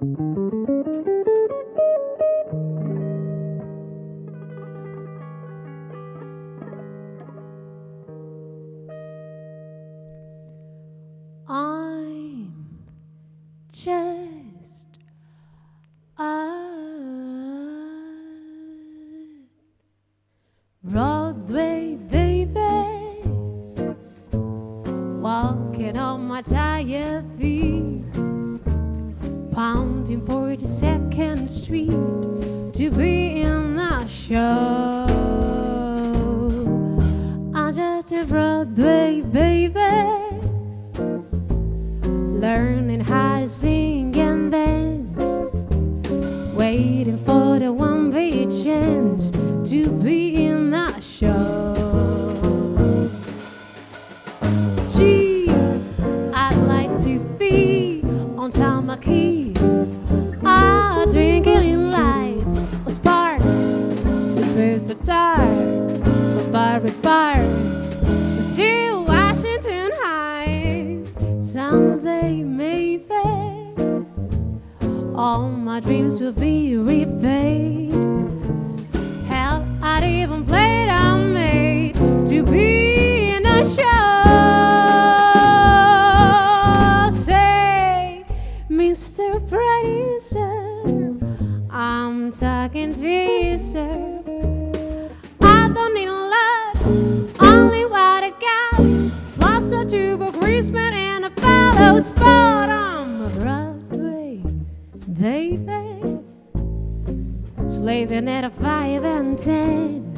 I'm just a Broadway baby, walking on my tired feet, pounding 42nd Street to be in a show. I'm just a Broadway baby, learning how to sing and dance, waiting for the one big chance to be in a show. Gee, I'd like to be on top of my key, drinking light, a spark to burst the dark, fire to Washington Heights. Someday maybe all my dreams will be repaid. Hell, I'd even play a maid to be in a show. Say, Mr. Producer, I'm talking to you, sir. I don't need a lot, only what I got, plus a tube of greasepaint and a fellow spot. I'm a Broadway baby, slaving at a 5 and 10.